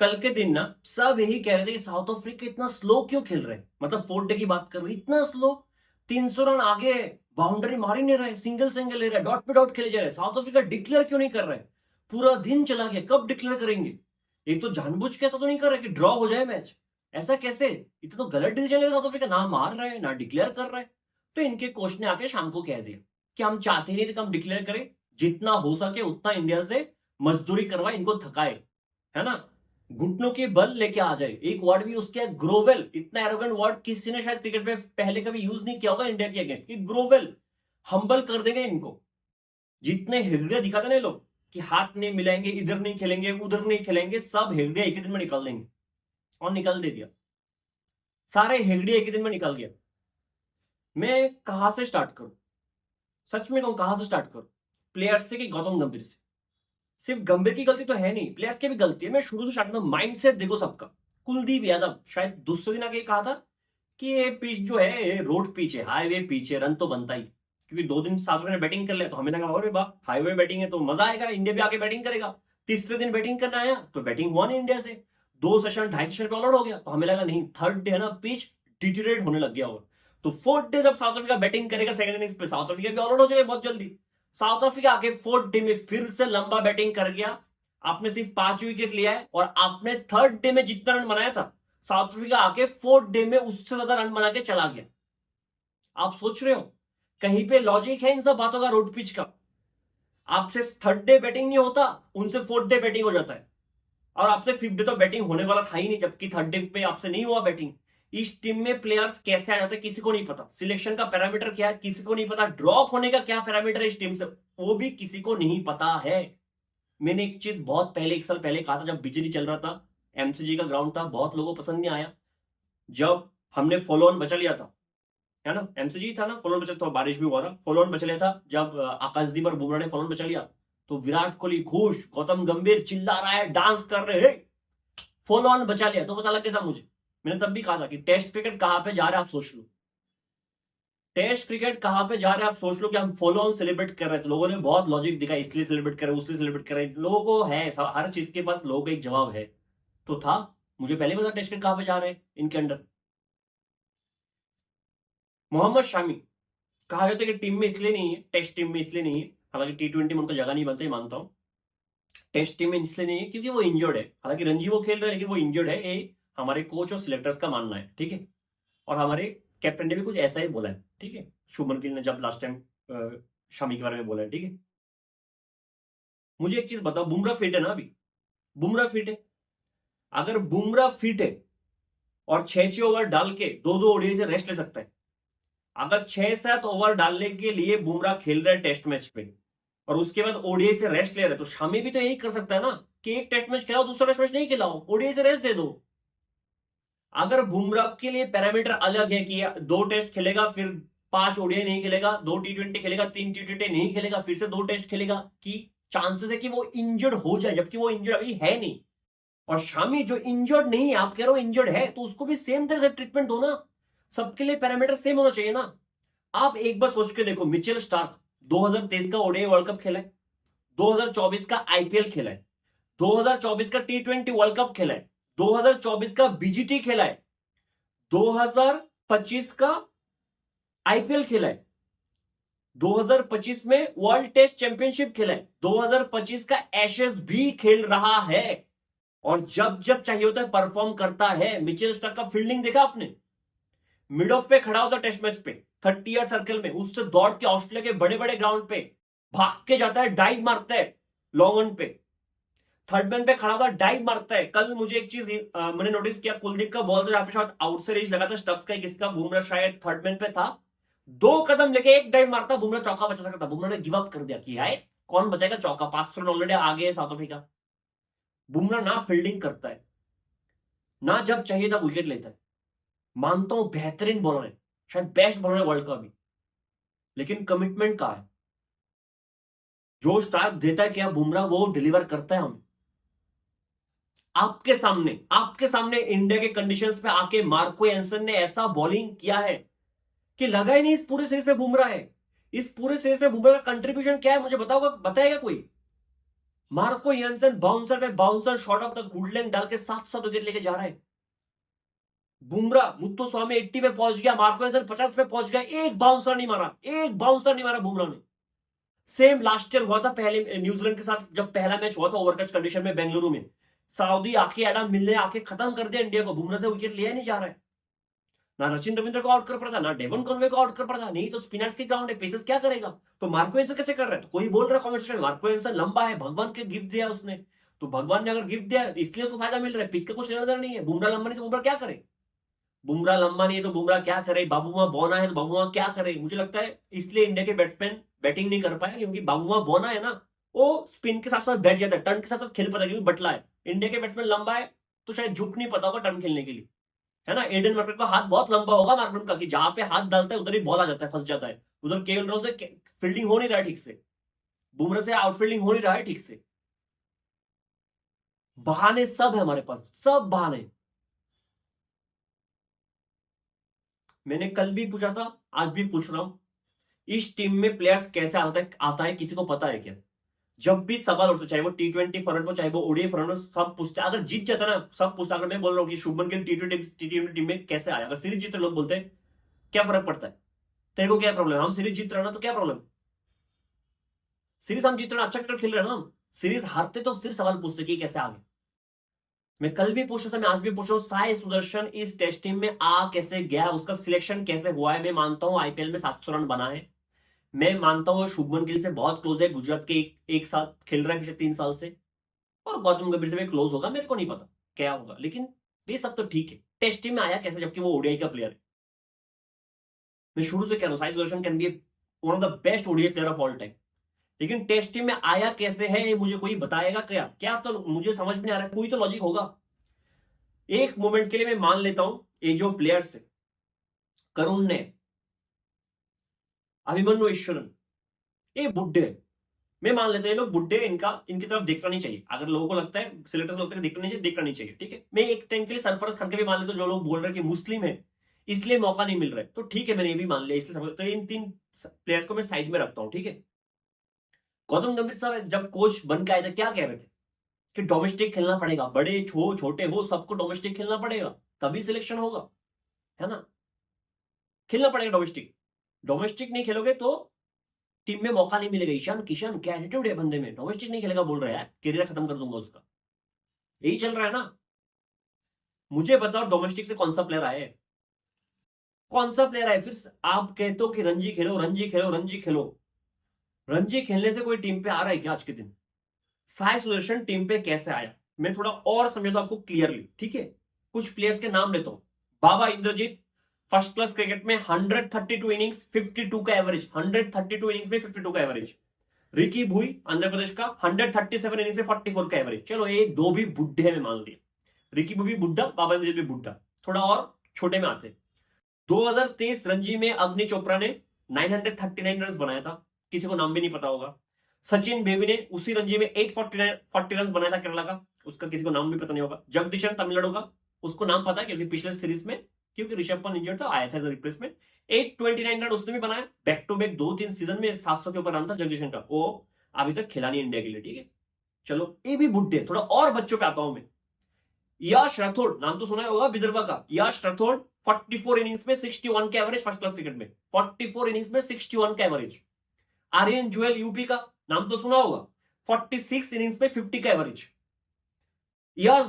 कल के दिन ना सब यही कह रहे थे कि साउथ अफ्रीका इतना स्लो क्यों खेल रहे हैं, मतलब 4 डे की बात कर रहे हैं, इतना स्लो। 300 रन आगे है, बाउंड्री मार ही नहीं रहे, सिंगल सिंगल ले रहे, डॉट पे डॉट खेले जा रहे। साउथ अफ्रीका डिक्लेयर क्यों नहीं कर रहे? पूरा दिन चला गया, कब डिक्लेयर करेंगे? एक तो जानबूझ के ऐसा तो नहीं कर रहे कि ड्रॉ हो जाए मैच, ऐसा कैसे? इतना तो गलत डिसीजन ले रहे साउथ अफ्रीका, ना मार रहे ना डिक्लेयर कर रहे। तो इनके कोच ने आके शाम को कह दिया कि हम चाहते ही नहीं थे कि हम डिक्लेयर करें, जितना हो सके उतना इंडिया से मजदूरी करवाए, इनको थकाए, है ना, घुटनों के बल लेके आ जाए। एक वर्ड भी उसके, ग्रोवेल, इतना एरोगेंट वर्ड किसी ने शायद क्रिकेट में पहले कभी यूज नहीं किया होगा इंडिया के अगेंस्ट, कि ग्रोवेल, हम्बल कर देंगे इनको। जितने हिरडे दिखाते ना लोग कि हाथ नहीं मिलाएंगे, इधर नहीं खेलेंगे, उधर नहीं खेलेंगे, सब हिरडे एक ही दिन में निकाल देंगे, और निकाल दे दिया, सारे हिरडे एक ही दिन में निकाल दिया। मैं कहां से स्टार्ट करूं? सच में कहूं, कहां से स्टार्ट करूं? प्लेयर्स से कि गौतम गंभीर से? सिर्फ गंभीर की गलती तो है नहीं, प्लेयर्स की भी गलती है। मैं शुरू से स्टार्ट करता हूं, माइंडसेट देखो सबका। कुलदीप यादव शायद दूसरे दिन आके कहा था कि ये पिच जो है ये रोड पिच है, हाईवे पिच है, रन तो बनता ही, क्योंकि 2 दिन साथ में बैटिंग कर लिया। तो हमें लगा अरे वाह, हाईवे बैटिंग है तो मजा आएगा, इंडिया भी आके बैटिंग करेगा। तीसरे दिन बैटिंग करना आया तो बैटिंग हुआ नहीं इंडिया से, 2 सेशन 2.5 सेशन पे ऑल आउट हो गया। तो हमें लगा नहीं, थर्ड डे है ना, पिच डिटीरिएट होने लग गया होगा, तो फोर्थ डे जब साउथ अफ्रीका बैटिंग करेगा सेकंड इनिंग्स पे, साउथ अफ्रीका भी ऑल आउट हो जाएगा बहुत जल्दी। साउथ अफ्रीका आके फोर्थ डे में फिर से लंबा बैटिंग कर गया, आपने सिर्फ 5 विकेट लिया है, और आपने थर्ड डे में जितना रन बनाया था, साउथ अफ्रीका आके फोर्थ डे में उससे ज्यादा रन बना के चला गया। आप सोच रहे हो कहीं पे लॉजिक है इन सब बातों का? रोड पिच का आपसे थर्ड डे बैटिंग नहीं होता, उनसे फोर्थ डे बैटिंग हो जाता है, और आपसे फिफ्थ डे तो बैटिंग होने वाला था ही नहीं, जबकि थर्ड डे पे आपसे नहीं हुआ बैटिंग। इस टीम में प्लेयर्स कैसे आ जाते हैं किसी को नहीं पता, सिलेक्शन का पैरामीटर क्या है किसी को नहीं पता, ड्रॉप होने का क्या पैरामीटर है इस टीम से वो भी किसी को नहीं पता है। मैंने एक चीज बहुत पहले, 1 साल पहले कहा था, जब बिजली चल रहा था, एमसीजी का ग्राउंड था, बहुत लोगों को पसंद नहीं आया। जब हमने फॉलो ऑन बचा लिया था, है ना, एमसीजी था ना, फॉलो ऑन बचा था, बारिश भी हुआ था, फॉलो ऑन बचा लिया था, जब आकाशदीप और बुमराह ने फॉलो ऑन बचा लिया, तो विराट कोहली खुश, गौतम गंभीर चिल्ला रहा है, डांस कर रहे हैं, फॉलो ऑन बचा लिया। तो पता लग गया था मुझे, मैंने तब भी कहा था कि टेस्ट क्रिकेट कहां पे जा रहे हैं आप सोच लो, टेस्ट क्रिकेट कहां पे जा रहे हैं आप सोच लो, कि हम फॉलो ऑन सेलिब्रेट कर रहे थे, लोगों ने बहुत लॉजिक दिखा, इसलिए सेलिब्रेट कर रहे, उसलिए सेलिब्रेट कर रहे, लोगों को है हर चीज के पास लोगों का एक जवाब है। तो था, मुझे पहले पता टेस्ट क्रिकेट कहां पे जा रहे हैं इनके अंडर। मोहम्मद शामी कहा जाता है कि टीम में इसलिए नहीं है, टेस्ट टीम में इसलिए नहीं है, हालांकि T20 में उनका जगह नहीं बनता, मानता हूं, टेस्ट टीम में इसलिए नहीं है क्योंकि वो इंजर्ड है, हालांकि रणजी वो खेल रहे हैं लेकिन वो इंजर्ड है, ये हमारे कोच और सिलेक्टर्स का मानना है, ठीक है, और हमारे कैप्टन ने भी कुछ ऐसा ही बोला है, ठीक है, शुभमन गिल ने जब लास्ट टाइम शामी के बारे में बोला है, ठीक है। मुझे एक चीज बताओ, बुमराह फिट है ना अभी? बुमराह फिट है? अगर बुमराह फिट है और 6-6 ओवर डाल के 2-2 ओडीआई से रेस्ट ले सकता है, अगर 6-7 ओवर डालने के लिए बुमराह खेल रहा है टेस्ट मैच पे, और उसके बाद ओडीआई से रेस्ट ले रहे, तो शामी भी तो यही कर सकता है ना, कि एक टेस्ट मैच खिलाओ, दूसरा टेस्ट मैच नहीं खिलाओ, ओडीआई से रेस्ट दे दो। अगर बुमराह के लिए पैरामीटर अलग है कि 2 टेस्ट खेलेगा, फिर 5 ओडीआई नहीं खेलेगा, 2 T20 खेलेगा, 3 T20 नहीं खेलेगा, फिर से 2 टेस्ट खेलेगा, कि चांसेस है कि वो इंजर्ड हो जाए, जबकि वो इंजर्ड अभी है नहीं। और शामी जो इंजर्ड नहीं है, आप कह रहे हो इंजर्ड है, तो उसको भी सेम तरह से ट्रीटमेंट दो ना, सबके लिए पैरामीटर सेम होना चाहिए ना। आप एक बार सोच के देखो, मिचेल स्टार्क 2023 का ओडीआई वर्ल्ड कप खेला है, 2024 का आईपीएल खेला है, 2024 का T20 वर्ल्ड कप खेला है, 2024 का बीजीटी खेला है, 2025 का आईपीएल खेला है, 2025 में वर्ल्ड टेस्ट चैंपियनशिप खेला है, 2025 का एशेज भी खेल रहा है, और जब जब चाहिए होता है परफॉर्म करता है। मिचेल स्टार्क का फील्डिंग देखा आपने? मिड ऑफ पे खड़ा होता टेस्ट मैच पे 30 यार्ड सर्कल में, उससे दौड़ के ऑस्ट्रेलिया के बड़े बड़े ग्राउंड पे भाग के जाता है, डाइव मारता है लॉन्ग ऑन पे, थर्ड मैन पे खड़ा होता है, डाइव मारता है। कल मुझे एक चीज मैंने नोटिस किया, कुलदीप का बॉल था जहां पे शायद आउट से रीच लगा था, स्टफ्स का किसका, बुमराह शायद थर्ड मैन पे था, 2 कदम लेके एक डाइव मारता, बुमराह चौका बचा सकता था, बुमराह ने गिव अप कर दिया कि यार कौन बचाएगा चौका, 500 रन ऑलरेडी आगे है साउथ अफ्रीका। बुमराह ना फील्डिंग करता है, ना जब चाहिए तब विकेट लेता है, मानता हूं बेहतरीन बॉलर है, शायद बेस्ट बॉलर है वर्ल्ड का भी, लेकिन कमिटमेंट कहां है? जो स्टार्क देता है क्या बुमराह, वो डिलीवर करता है हमें। आपके सामने इंडिया के कंडीशंस पे आके मार्को एंसन ने ऐसा बॉलिंग किया है कि लगा ही नहीं इस पूरे सीरीज में बुमराह है। इस पूरे सीरीज में बुमराह का कंट्रीब्यूशन क्या है मुझे बताओगा, बताएगा कोई? मार्को यंसन बाउंसर पे bouncer shot of the good length डाल के 7 विकेट लेके जा रहा है। बुमराह मुत्तुस्वामी 80 पे पहुंच गया, मार्को यंसन 50 पे पहुंच गया, एक बाउंसर नहीं मारा, एक बाउंसर नहीं मारा बुमराह ने। सेम लास्ट ईयर हुआ था पहले न्यूजीलैंड के साथ, जब पहला मैच हुआ था ओवरकच कंडीशन में बेंगलुरु में। सऊदी आके एडम मिल ने आके खत्म कर दिया इंडिया को, बुमराह से विकेट लिया नहीं जा रहा है। ना सचिन रविंद्र को आउट कर पड़ा था, ना डेवन कॉनवे को आउट कर पड़ा था। नहीं तो स्पिनर्स की ग्राउंड है, पेसर्स क्या करेगा? तो मार्को एंसन कैसे कर रहा है? तो कोई बोल रहा है कमेंट में मार्को एंसन लंबा है, भगवान के गिफ्ट दिया उसने, तो भगवान ने अगर गिफ्ट दिया इसलिए उसको फायदा मिल रहा है, पिच का कुछ लेना देना नहीं है। बुमराह लंबा नहीं तो बुमराह क्या करे? बुमराह लंबा नहीं है तो बुमराह क्या करे? बाबूमा बौना है तो बाबूमा क्या करे? मुझे लगता है इसलिए इंडिया के बैट्समैन बैटिंग नहीं कर पाए, क्योंकि बाबूमा बौना है ना, वो स्पिन के साथ साथ बैठ जाता है, टर्न के साथ साथ खेल पाता है, क्योंकि बटला है। इंडिया के बैट्समैन लंबा है तो शायद झुक नहीं पता होगा टर्न खेलने के लिए, है ना। एडन मार्करम का हाथ बहुत लंबा होगा, मार्करम का, कि जहां पे हाथ डालता है उधर ही बॉल आ जाता है, फंस जाता है। उधर केएल राहुल से फील्डिंग हो नहीं रहा है ठीक से, बुमराह से आउटफील्डिंग हो नहीं रहा है ठीक से। बहाने सब है हमारे पास, सब बहाने। मैंने कल भी पूछा था, आज भी पूछ रहा हूं, इस टीम में प्लेयर्स कैसे आता है किसी को पता है क्या? जब भी सवाल उठता, चाहे वो T20 फॉर्मेट में, चाहे वो ओडीआई फॉर्मेट में, सब पूछते हैं। अगर जीत जाता ना, सब पूछता। अगर मैं बोल रहा हूँ कि शुभमन गिल टी20 टीम में कैसे आया, अगर सीरीज जीते लोग बोलते हैं क्या फर्क पड़ता है, तेरे को क्या प्रॉब्लम? हम सीरीज जीत रहे हैं ना, तो क्या प्रॉब्लम? सीरीज हम जीत रहे हैं, अच्छा क्रिकेट खेल रहे हैं ना हम। सीरीज हारते तो फिर सवाल पूछते कि कैसे आ गए। मैं कल भी पूछ रहा था, मैं आज भी पूछ रहा हूँ, साई सुदर्शन इस टेस्ट टीम में आ कैसे गया, उसका सिलेक्शन कैसे हुआ है? मैं मानता हूं आईपीएल में 700 रन बना है, मैं मानता हूं शुभमन गिल से बहुत क्लोज है, गुजरात के एक साथ खेल रहा है पिछले 3 साल से, और गौतम गंभीर से भी क्लोज होगा, मेरे को नहीं पता क्या होगा, लेकिन ये सब तो ठीक है। टेस्ट टीम में आया कैसे, जबकि वो ओडीआई का प्लेयर है? मैं शुरू से कह रहा हूं Sai Sudarshan can be one of the best ODI player of all time, लेकिन टेस्ट टीम में आया कैसे है ये मुझे कोई बताएगा क्या? क्या तो मुझे समझ में नहीं आ रहा है, कोई तो लॉजिक होगा। एक मोमेंट के लिए मैं मान लेता हूं, ये जो प्लेयर्स है, करुण ने, अभिमन्यु ईश्वरन, ये बुड्ढे हैं। मैं मान लेता हूं ये लोग बुड्ढे, इनकी तरफ देखना नहीं चाहिए। अगर लोगों को लगता है, सिलेक्टर्स को लगता है देखना नहीं चाहिए, देखना नहीं चाहिए, ठीक है। मैं एक टाइम के लिए सरफराज खान के भी मान लेता हूं, जो लोग बोल रहे हैं कि मुस्लिम है इसलिए मौका नहीं मिल रहा है, तो ठीक है, मैंने ये भी मान लिया, इसलिए समझ, तो इन 3 प्लेयर्स को मैं साइड में रखता हूं, ठीक है। गौतम गंभीर साहब जब कोच बन के आए थे क्या कह रहे थे कि डोमेस्टिक खेलना पड़ेगा, बड़े हो छोटे हो सबको डोमेस्टिक खेलना पड़ेगा, तभी सिलेक्शन होगा, है ना। खेलना पड़ेगा डोमेस्टिक, डोमेस्टिक नहीं खेलोगे तो टीम में मौका नहीं मिलेगा। ईशान किशन क्या एटीट्यूड है बंदे में, डोमेस्टिक नहीं खेलेगा बोल रहा है यार, करियर खत्म कर दूंगा उसका, यही चल रहा है ना। मुझे बताओ डोमेस्टिक से कौन सा प्लेयर आए, कौन सा प्लेयर आए? फिर आप कहते हो कि रणजी खेलो, रणजी खेलो, रणजी खेलो, रणजी खेलने से कोई टीम पे आ रहा है क्या आज के दिन? साई सुदर्शन टीम पे कैसे आया, मैं थोड़ा और समझाता हूं आपको क्लियरली, ठीक है। कुछ प्लेयर्स के नाम लेता हूं। बाबा इंद्रजीत, फर्स्ट क्लास क्रिकेट में 132 इनिंग्स 52 का एवरेज, 132 इनिंग्स में 52 का एवरेज। रिकी भुई आंध्र प्रदेश का, 137 इनिंग्स में 44 का एवरेज। चलो ये दो भी बुढ़े में मान लिया, रिकी भुई भी बुढ़ा, बाबा इंद्रजीत भी बुढ़ा। थोड़ा और छोटे में आते, 2023 रणजी में अग्नि चोपड़ा ने 939 रन बनाया था, किसी को नाम भी नहीं पता होगा। सचिन बेबी ने उसी रणजी में 840 रन बनाया था केरला का, उसका किसी को नाम भी पता नहीं होगा। जगदीशन तमिलनाडु का, उसको नाम पता है क्योंकि पिछले सीरीज में, क्योंकि ऋषभ पंत इंजर्ड था, आया था एज रिप्लेसमेंट। 829 रन उसने भी बनाया, बैक टू बैक 2-3 सीजन में 700 के ऊपर रन था जगदीशन का, वो अभी तक खेला नहीं इंडिया के लिए, ठीक है। चलो ये भी बुढ़े, थोड़ा और बच्चों पे आता हूं मैं। यश राठौड़, नाम तो सुना होगा विदर्भ का, यश राठौड़ 44 इनिंग्स में 61 का एवरेज, फर्स्ट क्लास क्रिकेट में 44 इनिंग्स में 61 का एवरेज। आर्यन जुएल यूपी का, नाम तो सुना होगा, 46 इनिंग्स में 50 का एवरेज। यश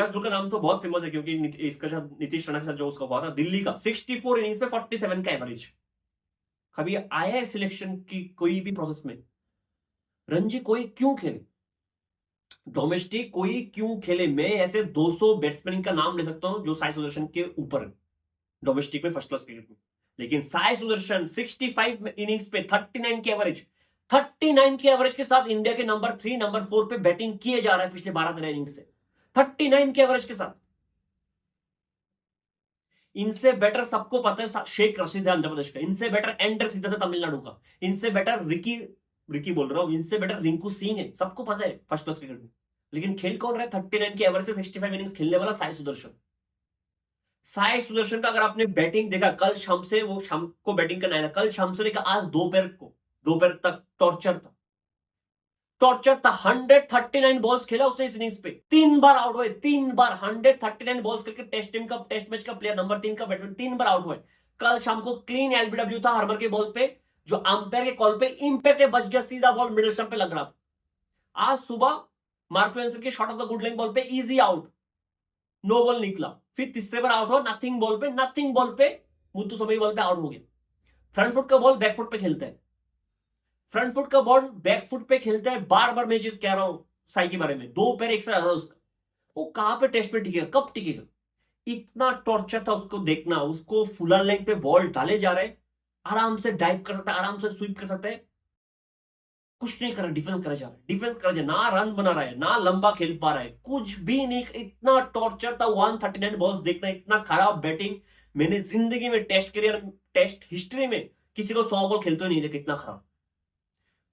धुल का नाम तो बहुत फेमस है क्योंकि इसका नीतीश राणा के साथ जो उसका हुआ था दिल्ली का, 64 इनिंग्स में 47 का एवरेज। कभी आया है सिलेक्शन की कोई भी प्रोसेस में? रणजी कोई क्यों खेले, डोमेस्टिक कोई क्यों खेले? मैं ऐसे 200 बैट्समैन का नाम ले सकता हूं जो साई सुदर्शन के ऊपर है डोमेस्टिक में, फर्स्ट क्लास क्रिकेट में। लेकिन साई सुदर्शन 65 इनिंग्स पे 39 के एवरेज, 39 के एवरेज के साथ इंडिया के नंबर 3 नंबर 4 पे बैटिंग किए जा रहा है पिछले 12-13 इनिंग्स से, 39 के एवरेज के साथ। इनसे बेटर सबको पता है शेख रशीद है आंध्र प्रदेश का, इनसे बेटर एंडर सिद्धस है तमिलनाडु का, इनसे बेटर रिकी बोल रहा हूं, इनसे बेटर रिंकू सिंह है, सबको पता है फर्स्ट क्लास क्रिकेट में। लेकिन खेल कौन रहा है 39 के एवरेज से 65 इनिंग्स खेलने वाला? साई सुदर्शन। साई सुदर्शन का अगर आपने बैटिंग देखा, कल शाम से, वो शाम को बैटिंग करना है, कल शाम से लेकर आज दोपहर तक टॉर्चर था, टॉर्चर था। 139 बॉल्स खेला उसने इस इनिंग्स पे, 3 बार आउट हुए, 3 बार 139 बॉल्स खेल के टेस्ट मैच का प्लेयर नंबर 3 का बैट्समैन 3 बार आउट हुए। कल शाम को क्लीन एलबीडब्ल्यू था हार्बर के बॉल पे, जो अंपायर के कॉल पे इंपैक्ट बच गया, सीधा बॉल मिडिल स्टंप पे लग रहा था। आज सुबह मार्को एंसर के shot of the good length ball पे इजी आउट, नो बॉल निकला, फिर तीसरे बार आउट हुआ नथिंग बॉल पे मुत्तुसोमी बॉल पे आउट हो गया। फ्रंट फुट का बॉल बैक फुट पे खेलता है, फ्रंट फुट का बॉल बैक फुट पे खेलता है, बार बार मैं चीज कह रहा हूं साई के बारे में, 2 पैर एक से ज्यादा उसका, वो कहां पे टेस्ट पे टिकेगा, कब टिकेगा। इतना टॉर्चर था उसको देखना, उसको फुल लेंथ पे बॉल डाले जा रहे, आराम से डाइव कर सकता है, आराम से स्वीप कर सकता है, कुछ नहीं कर रहा, डिफेंस करा जा रहा है, डिफेंस करा जा, ना रन बना रहा है, ना लंबा खेल पा रहा है, कुछ भी नहीं। इतना टॉर्चर था 139 बॉल्स देखना, इतना खराब बैटिंग मैंने जिंदगी में टेस्ट हिस्ट्री में किसी को 100 बॉल खेलते नहीं देखा, इतना खराब।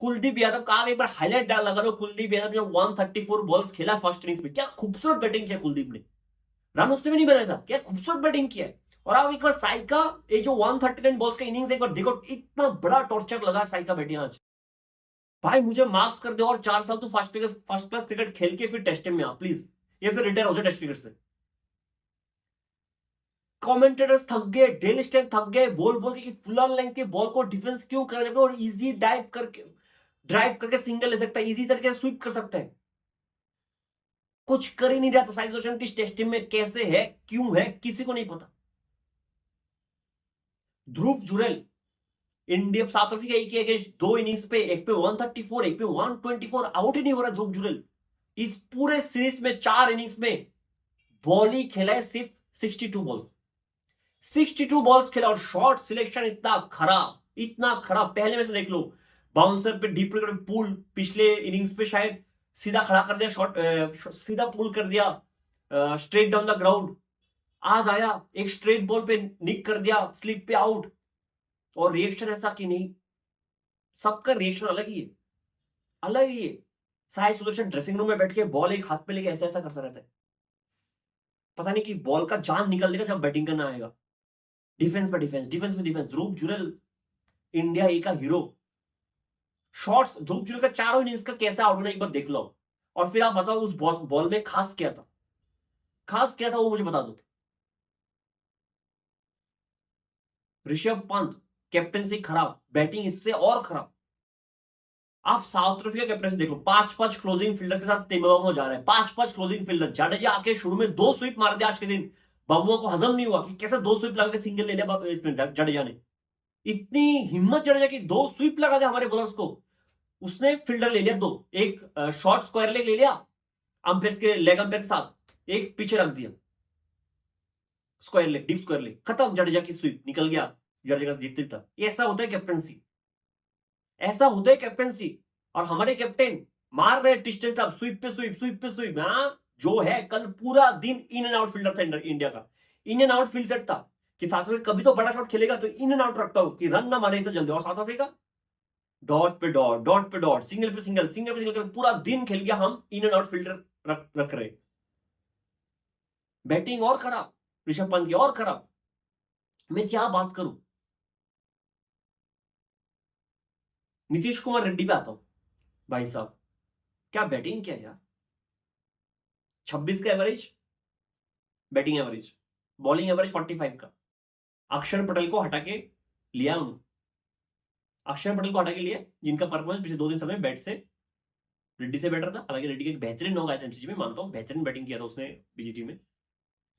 कुलदीप यादव का एक बार हाईलाइट डाल लगा लो, कुलदीप यादव ने 134 बॉल्स खेला फर्स्ट इनिंग्स में, क्या खूबसूरत बैटिंग किया कुलदीप ने, रन उसने भी नहीं बनाया था, क्या खूबसूरत बैटिंग किया है। और आप एक बार साई का ये जो 139 बॉल्स का इनिंग्स एक बार देखो, इतना बड़ा टॉर्चर लगा साई का बैटिंग आज। भाई मुझे माफ कर दो, और 4 साल तो फर्स्ट क्लास क्रिकेट खेल के फिर टेस्ट में आ प्लीज, या फिर रिटायर हो जाए टेस्ट क्रिकेट से। कमेंटेटर्स थक गए, डेल स्टेन थक गए बोल बोल के कि फुल लेंथ के बॉल को डिफेंस क्यों कर रहे हो, और इजी ड्राइव करके सिंगल ले सकता है, इजी तरीके से स्वीप कर सकता है, कुछ कर ही नहीं रहा था। साई सुदर्शन इस टेस्ट टीम में कैसे है, क्यों है, किसी को नहीं पता। ध्रुव जुरेल इंडिया साउथ अफ्रीका एक के अगेंस्ट 2 इनिंग्स पे, एक पे 134 एक पे 124, आउट ही नहीं हो रहा ध्रुव जुरेल। इस पूरे सीरीज में 4 इनिंग्स में बॉल ही खेला है सिर्फ 62 बॉल्स, 62 बॉल्स खेला, और शॉट सिलेक्शन इतना खराब। पहले में से देख लो, बाउंसर पे डीप विकेट पुल, पिछले इनिंग्स पे शायद सीधा खड़ा कर दिया, शॉट सीधा पुल कर दिया स्ट्रेट डाउन द ग्राउंड। आज आया एक स्ट्रेट बॉल पे निक कर दिया, स्लिप पे आउट, और रिएक्शन ऐसा कि नहीं, सबका रिएक्शन अलग ही है, अलग ही है। साई सुदर्शन ड्रेसिंग रूम में बैठ के बॉल एक हाथ पे लेके ऐसा ऐसा करता रहता है, पता नहीं कि बॉल का जान निकल देगा जब बैटिंग करना आएगा। डिफेंस पे डिफेंस। ध्रुव जुरेल इंडिया ए का हीरो, शॉट्स ध्रुव जुरेल का चारों इनिंग्स का कैसा आउट होना एक बार देख लो, और फिर आप बताओ उस बॉल में खास क्या था वो मुझे बता दो। ऋषभ पंत कैप्टनसी खराब, बैटिंग इससे और खराब। आप साउथ अफ्रीका कैप्टनसी देखो, 5-5 क्लोजिंग फील्डर के साथ तेमेबामो जा रहा है, 5-5 क्लोजिंग फील्डर। जाडेजा आके शुरू में 2 स्वीप मार दिया आज के दिन, बाबुआ को हजम नहीं हुआ कि कैसे 2 स्वीप लगा के सिंगल ले लिया इसमें जाडेजा ने। इतनी हिम्मत जाडेजा की, 2 स्वीप लगा दिया हमारे बॉलर्स को, उसने फील्डर ले लिया 2, एक शॉर्ट स्क्वायर लेग ले लिया अंपायर के लेग अंपायर के साथ, एक पीछे रख दिया square leg, deep square leg, खत्म, जाडेजा की स्वीप निकल गया, जाडेजा का जीतता था। ऐसा होता है कैप्टनसी, ऐसा होता है कैप्टनसी। और हमारे कैप्टन मार रहे टिस्टन साहब, स्वीप पे स्वीप। हाँ, जो है कल पूरा दिन इन एंड आउट फील्डर था इंडिया का, in and out field set था कि साउथ अफ्रीका कभी तो बड़ा शॉट खेलेगा तो इन एंड आउट रखता हूं कि रन ना मारे तो जल्दी। और साउथ अफ्रीका डॉट पे डॉट, सिंगल पे सिंगल पूरा दिन खेल गया, हम इन एंड आउट फील्डर रख रहे। बैटिंग और खराब, ऋषभ पंत की और खराब, मैं क्या बात करूं। नीतीश कुमार रेड्डी पे आता हूं, भाई साहब क्या बैटिंग किया यार, 26 का average batting average, bowling average 45 का। अक्षर पटेल को हटा के लिया उन्होंने, अक्षर पटेल को हटा के लिया, जिनका परफॉर्मेंस पिछले 2 दिन समय बैट से रेड्डी से बेटर था। हालांकि रेड्डी के एक बेहतरीन नॉक आया एमसीजी में, मानता हूं बेहतरीन बैटिंग किया था उसने बीजीटी में।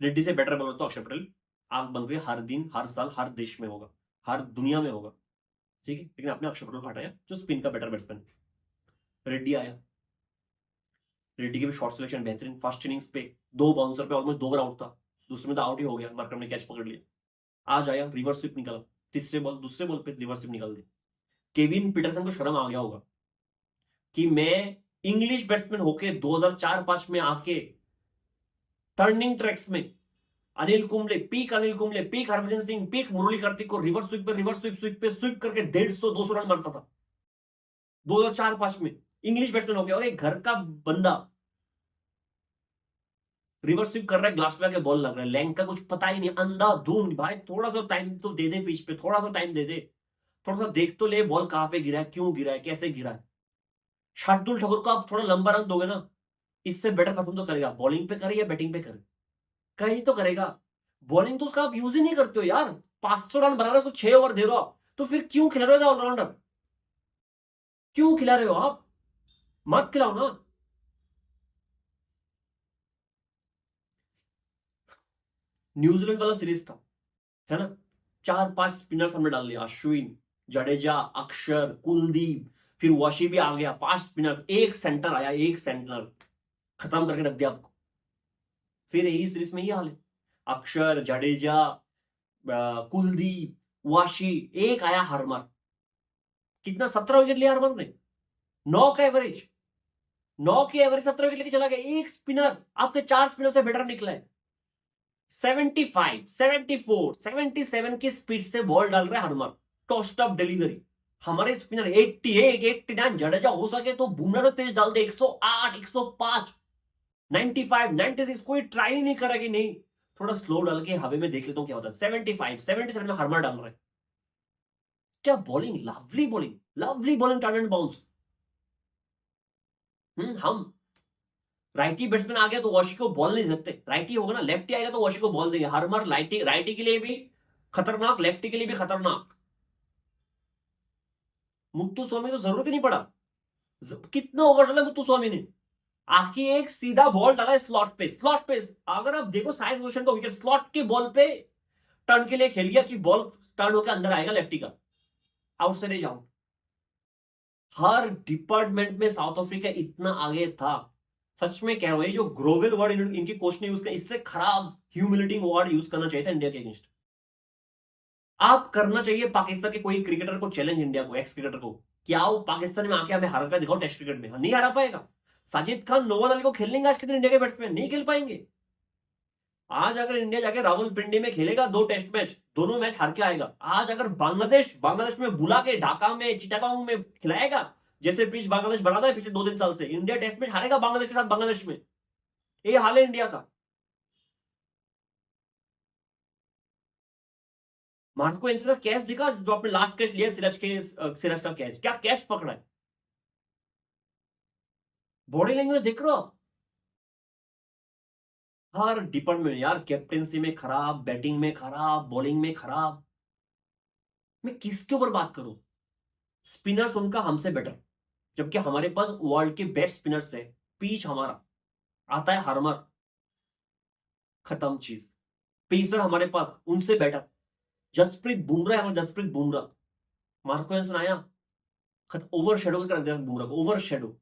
रेड्डी से बेटर बॉलर तो अक्षर पटेल आंख बंद के हर दिन, हर साल, हर देश में होगा, हर दुनिया में होगा, ठीक है। लेकिन आपने अक्षर पटेल को हटाया जो स्पिन का बेटर बैट्समैन। रेड्डी आया, रेड्डी के भी शॉर्ट सिलेक्शन बेहतरीन, फर्स्ट इनिंग्स पे 2 बाउंसर पे ऑलमोस्ट 2 बार आउट था, दूसरे में तो आउट ही हो गया, मार्करम ने कैच पकड़ लिया। आज आया, रिवर्स स्विप निकाला, दूसरे बॉल पे रिवर्स स्विप निकाल दी। केविन पीटरसन को शर्म आ गया होगा कि मैं इंग्लिश बैट्समैन होके 2004-5 में आके टर्निंग ट्रैक्स में अनिल कुंबले, पीक हरभजन सिंह, पीक मुरली कार्तिक को रिवर्स स्वीप पे स्वीप करके 150-200 रन मारता था 2004-5 में, इंग्लिश बैट्समैन हो गया। और एक घर का बंदा रिवर्स स्वीप कर रहा है, ग्लास पे आके बॉल लग रहा है, लेंथ का कुछ पता ही नहीं, अंधाधुंध। भाई थोड़ा सा टाइम तो दे दे, पिच पे थोड़ा सा टाइम दे दे, थोड़ा सा देख तो ले बॉल कहां पे गिरा है, क्यों गिरा है, कैसे गिरा है। शार्दुल ठाकुर को आप थोड़ा लंबा रन दोगे ना, इससे बेटर परफॉर्म तो करेगा। बॉलिंग पे करे या बैटिंग पे करे, कहीं तो करेगा। बॉलिंग तो उसका आप यूज ही नहीं करते हो यार। 500 रन बना रहे हो, उसको 6 ओवर दे रहे हो आप, तो फिर क्यों खिला रहे हो ऑलराउंडर? क्यों खिला रहे हो आप? मत खिलाओ ना। न्यूजीलैंड वाला सीरीज था, है ना? 4-5 स्पिनर्स हमने डाल लिया, अश्विन, जडेजा, अक्षर, कुलदीप, फिर वशी भी आ गया। 5 स्पिनर्स, एक सेंटर आया, एक सेंटर खत्म करके रख दिया आपको। फिर यही सीरीज में ये हाल है। अक्षर, जडेजा, कुलदीप, वाशी, एक आया हरमन। कितना 17 विकेट लिया हरमन ने, 9 का एवरेज, 9 की एवरेज 17 विकेट लेके चला गया। एक स्पिनर आपके 4 स्पिनर से बेटर निकला है। 75, 74, 77 की स्पीड से बॉल डाल रहे हरमन, टॉस्ट अप डिलीवरी। हमारे स्पिनर 88, 89, जडेजा हो सके तो बुमराह से तेज डाल दे, 108, 105, 95, 96, कोई ट्राई ही नहीं करा कि नहीं थोड़ा स्लो डाल के हवा में देख लेता हूं क्या होता है। 75, 77 में हरमन डाल रहा है। क्या bowling, lovely bowling, lovely bowling, turn and bounce. हम राइटी बैट्समैन आ गया तो वॉशी को बॉल नहीं सकते, राइटी होगा ना, लेफ्टी आएगा तो वॉशी को बॉल देंगे। हरमर राइटी, राइटी के लिए भी खतरनाक, लेफ्टी के लिए भी खतरनाक। मुत्तु स्वामी तो जरूरत ही नहीं पड़ा। कितना ओवर डाला मुत्तु स्वामी ने, आखिर एक सीधा बॉल डाला स्लॉट पे, स्लॉट पे। अगर आप देखो साइज मोशन का विकेट, स्लॉट के बॉल पे टर्न के लिए खेल गया कि बॉल टर्न होकर अंदर आएगा लेफ्टी का, आउट से नहीं जाऊं। हर डिपार्टमेंट में साउथ अफ्रीका इतना आगे था, सच में कह रहा हूं। ये जो ग्रोवेल वर्ड इनकी कोच ने यूज किया, इससे खराब ह्यूमिलिटिंग वर्ड यूज करना चाहिए था इंडिया के अगेंस्ट। आप करना चाहिए पाकिस्तान के कोई क्रिकेटर को चैलेंज, इंडिया को, एक्स क्रिकेटर को, कि आओ पाकिस्तान में आके हमें हरा कर दिखाओ टेस्ट क्रिकेट में। नहीं हरा पाएगा। साजिद खान, नोमान अली को खेलेंगे आज के दिन इंडिया के बैट्समैन, नहीं खेल पाएंगे। आज अगर इंडिया जाके रावलपिंडी में खेलेगा 2 टेस्ट मैच, दोनों मैच हार के आएगा। आज अगर बांग्लादेश में बुला के ढाका में, चिटागांग में खिलाएगा, जैसे पिच बांग्लादेश बना है पिछले 2-3 साल से, इंडिया टेस्ट मैच हारेगा बांग्लादेश के साथ, बांग्लादेश में। ये हाल है इंडिया का। मार्को एंसर का कैच दिखा जो आपने लास्ट कैच लिया, सिराज का कैच, क्या कैच पकड़ा है। बॉडी लैंग्वेज देख रहे हो आप? हर डिपार्टमेंट यार, कैप्टेंसी में खराब, बैटिंग में खराब, बॉलिंग में खराब। मैं किसके ऊपर बात करूं? स्पिनर्स उनका हमसे बेटर, जबकि हमारे पास वर्ल्ड के बेस्ट स्पिनर्स है। पीच हमारा आता है हार्मर, खत्म चीज। पेसर हमारे पास उनसे बेटर, जसप्रीत बुमराह है हमारा, जसप्रीत बुमराह। मार्को एंसन आया, ओवर शेडो कर दिया बुमराह को, ओवर शेडो।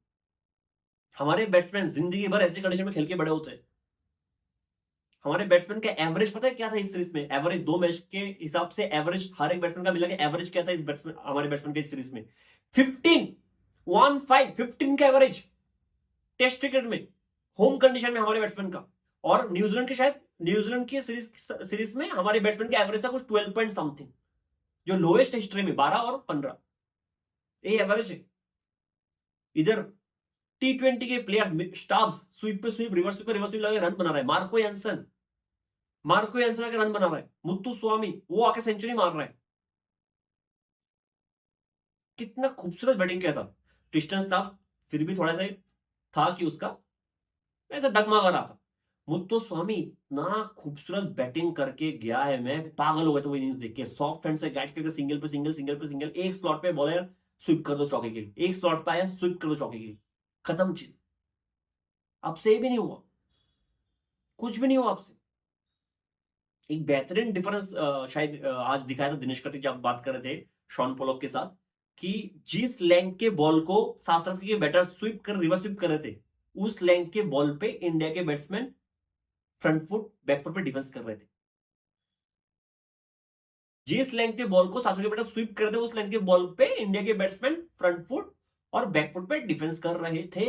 हमारे बैट्समैन जिंदगी भर ऐसी कंडीशन में खेल के बड़े होते हैं। हमारे बैट्समैन का एवरेज पता है क्या था इस सीरीज में? एवरेज 2 मैच के हिसाब से एवरेज हर एक बैट्समैन का मिला के एवरेज क्या था इस बैट्समैन, हमारे बैट्समैन के इस सीरीज में? 15 का एवरेज टेस्ट क्रिकेट में, होम कंडीशन में हमारे बैट्समैन का। और न्यूजीलैंड के, शायद न्यूजीलैंड की सीरीज में हमारे बैट्समैन का एवरेज था कुछ 12 पॉइंट समथिंग, जो लोएस्ट हिस्ट्री में 12 और 15, ये एवरेज है। इधर T20 के प्लेयर्स, स्टार्स, स्वीप पे स्वीप, रिवर्स स्वीप पे रिवर्स स्वीप लगा रन बना रहा है। मार्को एंसन आके रन बना रहा है। मुत्तु स्वामी वो आके सेंचुरी मार रहा है। कितना खूबसूरत बैटिंग किया था। क्रिस्टन स्टाफ फिर भी थोड़ा सा था कि उसका ऐसा डगमगा रहा था। मुत्तु स्वामी इतना खूबसूरत बैटिंग करके गया है, मैं पागल हो गया था वो इनिंग्स देख के। सॉफ्ट हैंड से कैच करके सिंगल पे सिंगल, सिंगल पे सिंगल, एक स्लॉट पे बॉलर स्वीप कर दो चौके के लिए, एक स्लॉट पे आया स्वीप कर दो चौके के लिए, खत्म चीज। आपसे भी नहीं हुआ, कुछ भी नहीं हुआ आपसे। एक बेहतरीन डिफरेंस शायद आज दिखाया था दिनेश कार्तिक जब बात कर रहे थे शॉन पोलॉक के साथ, कि जिस लेंथ के बॉल को साउथ अफ्रीका के बैटर स्वीप कर, रिवर्स स्वीप कर रहे थे, उस लेंथ के बॉल पे इंडिया के batsman front foot back foot पे डिफेंस कर रहे थे। जिस लेंथ के बॉल को साउथ अफ्रीका के बैटर स्वीप कर रहे थे, उस लेंथ के बॉल पे इंडिया के बैट्समैन फ्रंट फुट और बैक फुट पे डिफेंस कर रहे थे।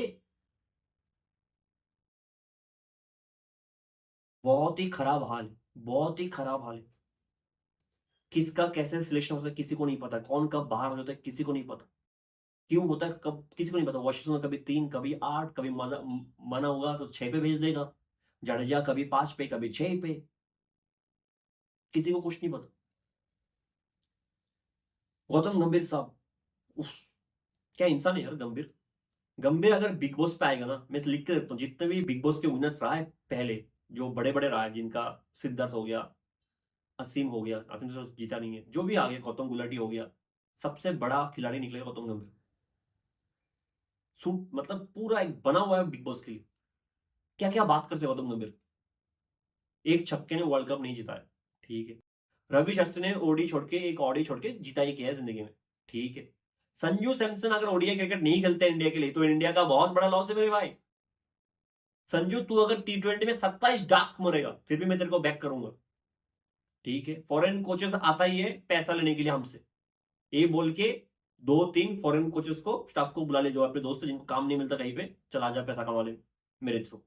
बहुत ही खराब हाल, बहुत ही खराब हाल है। किसका कैसे सिलेक्शन होता है किसी को नहीं पता, कौन कब बाहर हो जाता है किसी को नहीं पता, क्यों होता है कब किसी को नहीं पता। वॉशिंगटन कभी 3, कभी 8, कभी मना होगा तो 6 पे भेज देगा। जडेजा कभी 5 पे, कभी 6 पे, किसी को कुछ नहीं पता। गौतम गंभीर साहब, उफ, क्या इंसान है यार गंभीर। गंभीर अगर बिग बॉस पे आएगा ना, मैं लिख के देता हूँ, जितने भी बिग बॉस के विनर्स रहा है पहले, जो बड़े बड़े रहा है, जिनका सिद्धार्थ हो गया, असीम हो गया, असीम तो जीता नहीं है, जो भी आ गया, गौतम गुलाटी हो गया, सबसे बड़ा खिलाड़ी निकलेगा गौतम गंभीर। मतलब पूरा एक बना हुआ है बिग बॉस के लिए। क्या क्या बात करते गौतम गंभीर, एक छक्के ने वर्ल्ड कप नहीं जिताया, ठीक है। रवि शास्त्री ने ओडी छोड़ के, एक ओडी छोड़ के जिता ही किया है जिंदगी में, ठीक है। संजू सैमसन अगर ओडीआई क्रिकेट नहीं खेलते इंडिया के लिए, तो इंडिया का बहुत बड़ा लॉस है मेरे भाई। संजू, तू अगर T20 में 27 डाक मरेगा, फिर भी मैं तेरे को बैक करूंगा, ठीक है। फॉरेन कोचेस आता ही है पैसा लेने के लिए हमसे, ये बोल के 2-3 फॉरेन कोचेस को, स्टाफ को बुला ले, जो अपने दोस्त जिनको काम नहीं मिलता कहीं पे, चला जा पैसा कमा ले मेरे थ्रू,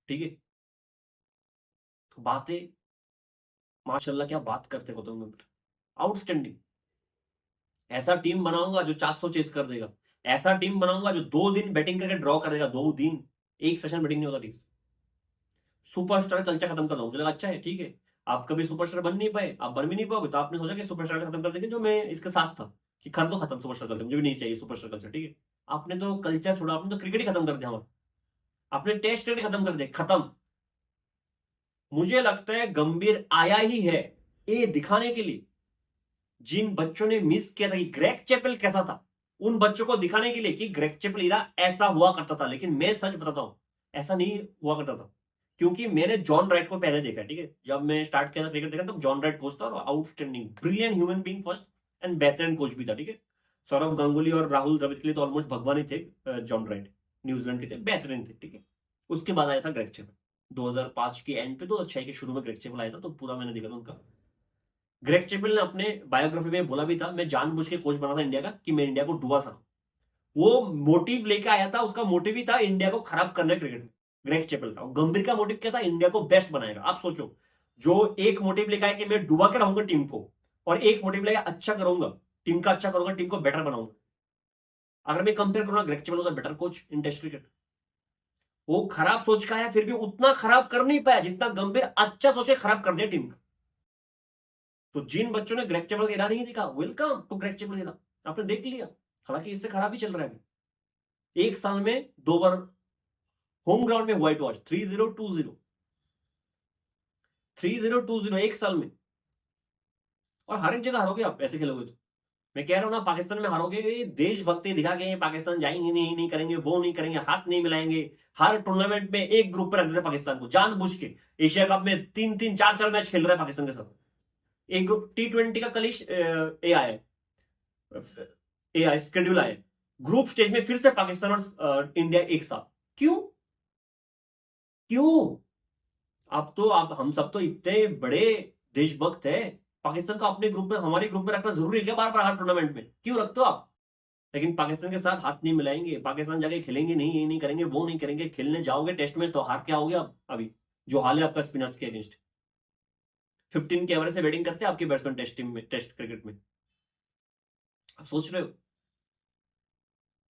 ठीक है। तो बातें माशाल्लाह क्या बात करते हो तुम, आउटस्टैंडिंग। ऐसा टीम बनाऊंगा जो 400 चेस कर देगा, ऐसा टीम बनाऊंगा जो 2 दिन बैटिंग करके ड्रॉ कर देगा, 2 दिन, एक सेशन बैटिंग नहीं होता प्लीज। सुपरस्टार कल्चर खत्म कर रहा हूं, मुझे लगा अच्छा है, ठीक है। आप कभी सुपरस्टार बन नहीं पाए, आप बन भी नहीं पाओगे, तो आपने सोचा कि सुपरस्टार खत्म कर देंगे, जो मैं इसके साथ था कि कर दो खत्म सुपरस्टार कल्चर, मुझे भी नहीं चाहिए सुपरस्टार कल्चर, ठीक है। आपने तो कल्चर छोड़ा, आपने तो क्रिकेट ही खत्म कर दिया हमारा, आपने टेस्ट क्रिकेट खत्म कर दिया, खत्म। मुझे लगता है गंभीर आया ही है ये दिखाने के लिए, जिन बच्चों ने मिस किया था कि ग्रेग चैपल कैसा था, उन बच्चों को दिखाने के लिए कि ग्रेग चैपल इरा ऐसा हुआ करता था। लेकिन मैं सच बताता हूं, ऐसा नहीं हुआ करता था, क्योंकि मैंने जॉन राइट को पहले देखा, ठीक है। जब मैं स्टार्ट किया था क्रिकेट देखा, तब जॉन राइट कोच था, और outstanding brilliant human being first, and बेहतरीन कोच भी था, ठीक है। सौरव गांगुली और राहुल द्रविड़ के लिए तो ऑलमोस्ट भगवान ही थे। जॉन राइट न्यूजीलैंड के थे, बेहतरीन थे, ठीक है। उसके बाद आया था ग्रेग चैपल 2005 के एंड पे, 2006 के शुरू में ग्रेग चैपल आया था, तो पूरा मैंने देखा था उनका। ग्रेग चैपल ने अपने बायोग्राफी में बोला भी था, मैं जानबूझ के कोच बना था इंडिया का, कि मैं इंडिया को डुबा सकूं। वो मोटिव लेके आया था, उसका मोटिव ही था इंडिया को खराब करना क्रिकेट में, ग्रेग चैपल का। गंभीर का मोटिव क्या था, इंडिया को बेस्ट बनाएगा। आप सोचो, जो एक मोटिव लेकर आया कि मैं डुबा के रहूंगा टीम को, और एक मोटिव लेकर अच्छा करूंगा, टीम का अच्छा करूंगा, टीम को बेटर बनाऊंगा। अगर मैं कंपेयर करूंगा, Greg Chappell was better coach in test cricket. वो खराब सोच का है, फिर भी उतना खराब कर नहीं पाया जितना गंभीर अच्छा सोचे खराब कर दिया टीम का। तो जिन बच्चों ने ग्रेग चैपल का इरा नहीं देखा, वेलकम टू ग्रेग चैपल इरा, आपने देख लिया। हालांकि इससे खराब ही चल रहा है, एक साल में 2 बार होम ग्राउंड में व्हाइट वॉश, 3-0, 2-0, 3-0, 2-0 एक साल में। और हर एक जगह हारोगे आप ऐसे खेलोगे तो। मैं कह रहा हूं ना, पाकिस्तान में हारोगे, देशभक्ति दिखा के पाकिस्तान जाएंगे नहीं, नहीं करेंगे, वो नहीं करेंगे, हाथ नहीं मिलाएंगे। हर टूर्नामेंट में एक ग्रुप पर रख देते पाकिस्तान को जानबूझ के। एशिया कप में 3-3, 4-4 मैच खेल रहा है पाकिस्तान के साथ। एक ग्रुप T20 का कल ए आया, शेड्यूल आया, ग्रुप स्टेज में फिर से पाकिस्तान और इंडिया एक साथ। क्यों क्यों? आप हम सब तो इतने बड़े देशभक्त है, पाकिस्तान को अपने ग्रुप में, हमारे ग्रुप में रखना जरूरी है क्या बार बार हर टूर्नामेंट में? क्यों रखते हो आप? लेकिन पाकिस्तान के साथ हाथ नहीं मिलाएंगे, पाकिस्तान जाके खेलेंगे नहीं, ये नहीं करेंगे, वो नहीं करेंगे, खेलने जाओगे टेस्ट मैच तो हार के आओगे आप। अभी जो हाल है आपका स्पिनर्स के अगेंस्ट, 15 के एवरेज से बैटिंग करते हैं आपके बैट्समैन टेस्ट टीम में, टेस्ट क्रिकेट में। आप सोच रहे हो?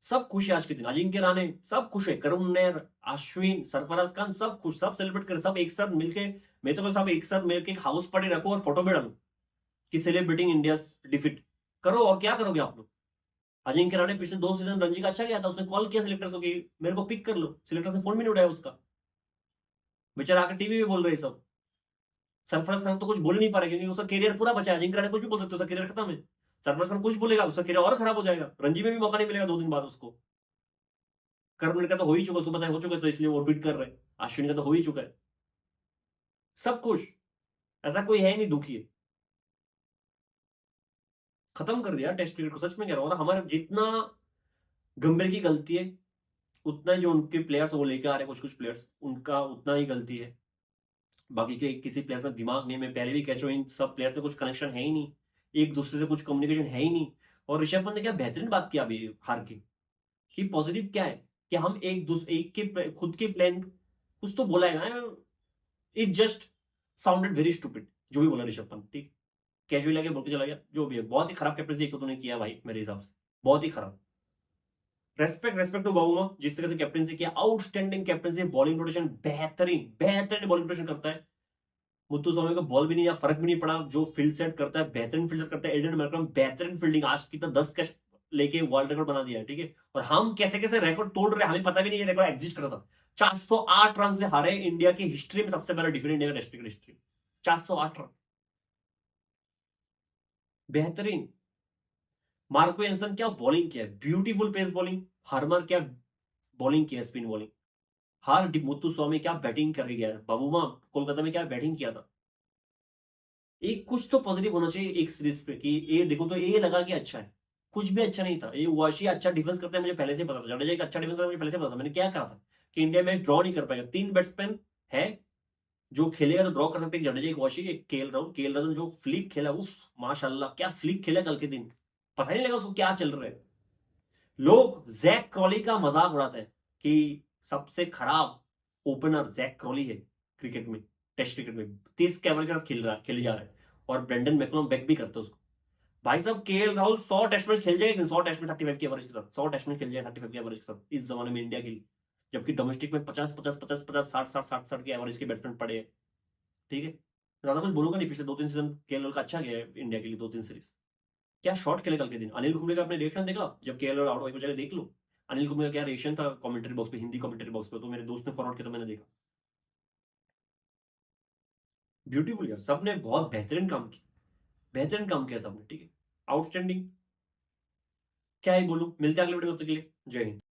सब खुश है आज के दिन, अजिंक्य रहाणे सब खुश है, करुण नैयर, अश्विन, सरफराज खान सब खुश, सब सेलिब्रेट कर, सब एक साथ मिलके। मैं तो सब एक साथ मिलकर हाउस पार्टी रखो और फोटो भी डालो कि सेलिब्रेटिंग इंडिया डिफीट करो। और क्या करोगे आप लोग? अजिंक्य रहाणे पिछले 2 सीजन रणजी का अच्छा गया था, उसने कॉल किया सिलेक्टर्स को कि मेरे को पिक कर लो, सिलेक्टर ने फोन भी नहीं उठाया उसका, बेचारा आकर टीवी में बोल रहे सब। सरफराज खान तो कुछ बोल नहीं पा रहे, क्योंकि उसका करियर पूरा बचा है। अजिंक्य रहाणे कुछ भी बोल सकते, उसका करियर खत्म है। सरफराज खान कुछ बोलेगा, उसका करियर और खराब हो जाएगा, रणजी में भी मौका नहीं मिलेगा 2 दिन बाद उसको। करुण का तो हो ही चुका, उसको पता है हो चुका है, तो इसलिए वो बिट कर रहे हैं। अश्विन का तो हो ही चुका है, सब खुश, ऐसा कोई है नहीं दुखी है। खत्म कर दिया टेस्ट क्रिकेट को, सच में कह रहा हूँ। हमारे जितना गंभीर की गलती है, उतना जो उनके प्लेयर्स वो लेके आ रहे हैं, कुछ कुछ प्लेयर्स, उनका उतना ही गलती है। बाकी के किसी प्लेयर्स में दिमाग नहीं, मैं पहले भी कह चुका हूं, इन सब प्लेयर्स में कुछ कनेक्शन है ही नहीं, एक दूसरे से कुछ कम्युनिकेशन है ही नहीं। और ऋषभ पंत ने क्या बेहतरीन बात किया अभी हार के, कि पॉजिटिव क्या है कि हम एक दूसरे, एक के खुद के प्लान, कुछ तो बोला है ना, it just sounded very stupid जो भी बोला ऋषभ पंत, ठीक। कैजुअल आके बोल के चला गया, जो भी है। बहुत ही खराब कैप्टनसी एक तो तूने किया भाई, मेरे हिसाब से बहुत ही खराब। रेस्पेक्ट तो कहूंगा, जिस तरह से कैप्टनसी किया, आउटस्टैंडिंग कैप्टनसी, बॉलिंग रोटेशन बेहतरीन, बेहतरीन बॉलिंग रोटेशन करता है। मुत्तु स्वामी को बॉल भी नहीं या फर्क भी नहीं पड़ा, जो फील्ड सेट करता है बेहतरीन फील्ड सेट करता है। एडन मैकलम बेहतरीन फील्डिंग, आज की तो 10 कैच लेके वर्ल्ड रिकॉर्ड बना दिया है, ठीक है। और हम कैसे कैसे रिकॉर्ड तोड़ रहे हैं, हमें पता भी नहीं ये रिकॉर्ड एग्जिस्ट करता था। 408 रन से हारे इंडिया की हिस्ट्री में, सबसे पहला डिफेंड इंडिया का टेस्ट क्रिकेट हिस्ट्री, 408 रन, बेहतरीन। मार्को एंसन क्या बॉलिंग किया है, ब्यूटीफुल पेस बॉलिंग। हरमर क्या बॉलिंग किया, स्पिन बॉलिंग। मुत्तु स्वामी क्या बैटिंग कर गया है, बाबूमा कोलकाता में क्या बैटिंग किया था। एक कुछ तो पॉजिटिव होना चाहिए एक सीरीज पे कि ये देखो तो ये लगा कि अच्छा है। कुछ भी अच्छा नहीं था। ये वाशी अच्छा डिफेंस करता है मुझे पहले से पता था, जडेजा एक अच्छा डिफेंस करता है मुझे पहले से पता था। मैंने क्या कहा था कि इंडिया मैच ड्रॉ नहीं कर पाएगा। 3 बैट्समैन है जो खेलेगा तो ड्रॉ कर सकते हैं, जडेजा, एक वाशी, एक केएल राहुल जो फ्लिक खेला, उफ माशाल्लाह क्या फ्लिक खेला कल के दिन। पता ही नहीं लगा उसको क्या चल रहा है। लोग जैक क्रॉली का मजाक उड़ाते हैं कि सबसे खराब ओपनर जैक क्रॉली है क्रिकेट में, टेस्ट क्रिकेट में 30 के एवरेज के साथ खेल जा रहा है। और ब्रेंडन मैकलम बैक भी करते हैं उसको। भाई साहब केएल राहुल 100 टेस्ट मैच खेल जाएगा, 100 टेस्ट में 35 के एवरेज के साथ, 100 टेस्ट में खेल जाएगा 35 के एवरेज के साथ इस जमाने में इंडिया के लिए। जबकि डोमेस्टिक में 50 60 60 के एवरेज के बैट्समैन पड़े हैं, ठीक है। ज्यादा कुछ बोलूंगा नहीं, पिछले 2-3 सीजन केएल राहुल का अच्छा गया है इंडिया के लिए, 2-3 सीरीज। क्या शॉट खेले कल के दिन। अनिल कुंबले का आपने रिएक्शन देखा जब केएल राहुल आउट हुआ, एक जगह देख लो। अनिल कुंबले का क्या रिएक्शन था कमेंट्री बॉक्स पे, हिंदी कमेंट्री बॉक्स पे, तो मेरे दोस्त ने फॉरवर्ड किया तो मैंने देखा। ब्यूटीफुल यार, सबने बहुत बेहतरीन काम किया, बेहतरीन काम किया सबने, ठीक है। आउटस्टैंडिंग, क्या ही बोलूं। मिलते हैं अगले वीडियो में, तब तक के लिए जय हिंद।